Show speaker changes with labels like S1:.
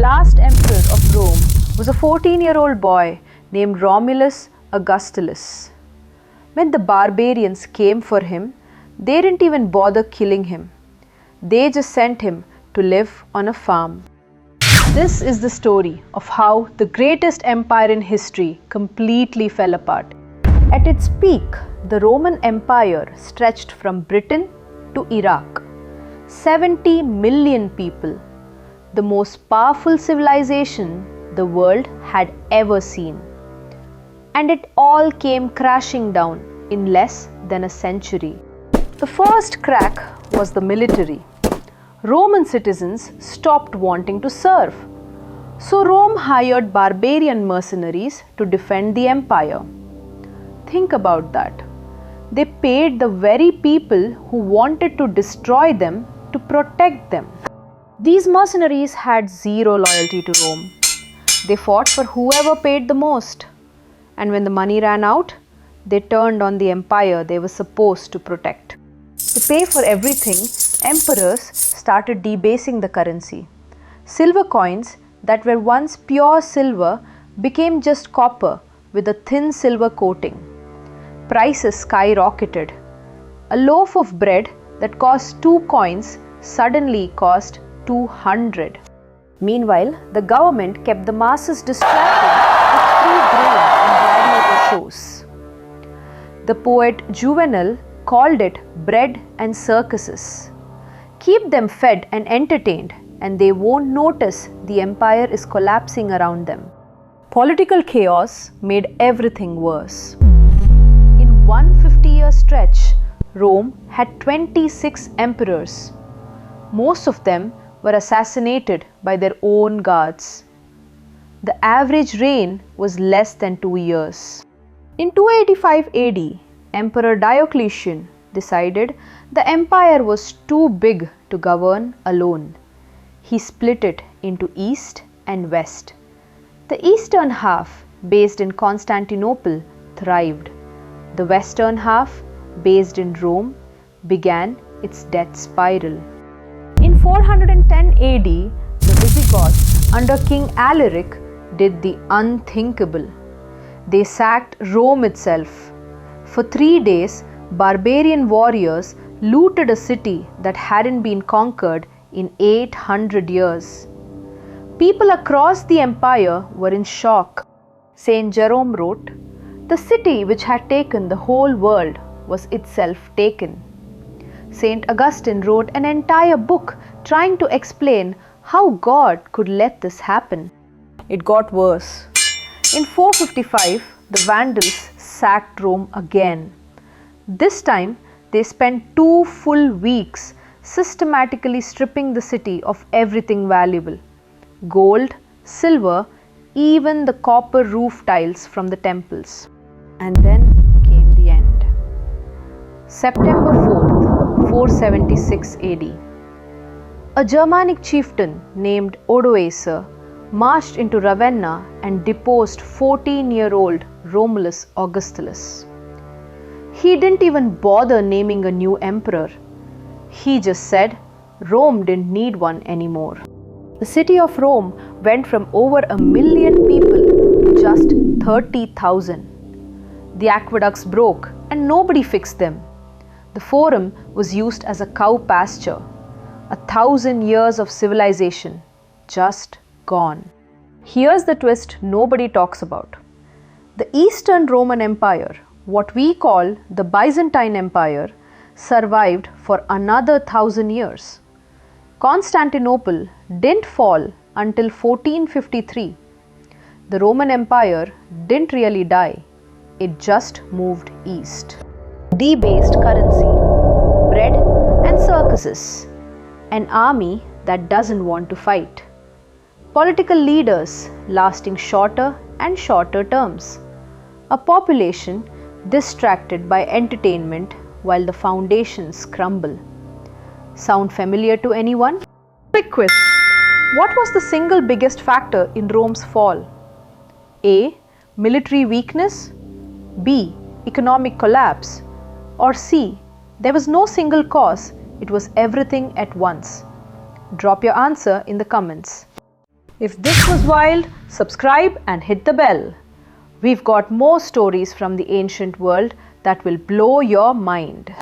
S1: last emperor of Rome was a 14-year-old boy named Romulus Augustulus. When the barbarians came for him, they didn't even bother killing him. They just sent him to live on a farm. This is the story of how the greatest empire in history completely fell apart. At its peak, the Roman Empire stretched from Britain to Iraq. 70 million people, the most powerful civilization the world had ever seen. And it all came crashing down in less than a century. The first crack was the military. Roman citizens stopped wanting to serve. So Rome hired barbarian mercenaries to defend the empire. Think about that. They paid the very people who wanted to destroy them to protect them. These mercenaries had zero loyalty to Rome. They fought for whoever paid the most. And when the money ran out, they turned on the empire they were supposed to protect. To pay for everything, emperors started debasing the currency. Silver coins that were once pure silver became just copper with a thin silver coating. Prices skyrocketed. A loaf of bread that cost 2 coins suddenly cost 200. Meanwhile, the government kept the masses distracted with free grain and gladiator shows. The poet Juvenal called it bread and circuses. Keep them fed and entertained, and they won't notice the empire is collapsing around them. Political chaos made everything worse. In one 50-year stretch, Rome had 26 emperors. Most of them were assassinated by their own guards. The average reign was less than 2 years. In 285 AD, Emperor Diocletian decided the empire was too big to govern alone. He split it into East and West. The eastern half, based in Constantinople, thrived. The western half, based in Rome, began its death spiral. In 410 AD, the Visigoths under King Alaric did the unthinkable. They sacked Rome itself. For 3 days, barbarian warriors looted a city that hadn't been conquered in 800 years. People across the empire were in shock. Saint Jerome wrote, "The city which had taken the whole world was itself taken." Saint Augustine wrote an entire book trying to explain how God could let this happen. It got worse. In 455, the Vandals sacked Rome again. This time, they spent 2 full weeks systematically stripping the city of everything valuable: gold, silver, even the copper roof tiles from the temples. And then came the end. September 4th, 476 AD. A Germanic chieftain named Odoacer marched into Ravenna and deposed 14-year-old Romulus Augustulus. He didn't even bother naming a new emperor. He just said Rome didn't need one anymore. The city of Rome went from over 1 million people to just 30,000. The aqueducts broke and nobody fixed them. The forum was used as a cow pasture. 1,000 years of civilization just gone. Here's the twist nobody talks about. The Eastern Roman Empire, what we call the Byzantine Empire, survived for another 1,000 years. Constantinople didn't fall until 1453. The Roman Empire didn't really die, it just moved east. Debased currency, bread and circuses, an army that doesn't want to fight. Political leaders lasting shorter and shorter terms. A population distracted by entertainment while the foundations crumble. Sound familiar to anyone? Quick quiz. What was the single biggest factor in Rome's fall? A. Military weakness. B. Economic collapse. Or C. There was no single cause, it was everything at once. Drop your answer in the comments. If this was wild, subscribe and hit the bell. We've got more stories from the ancient world that will blow your mind.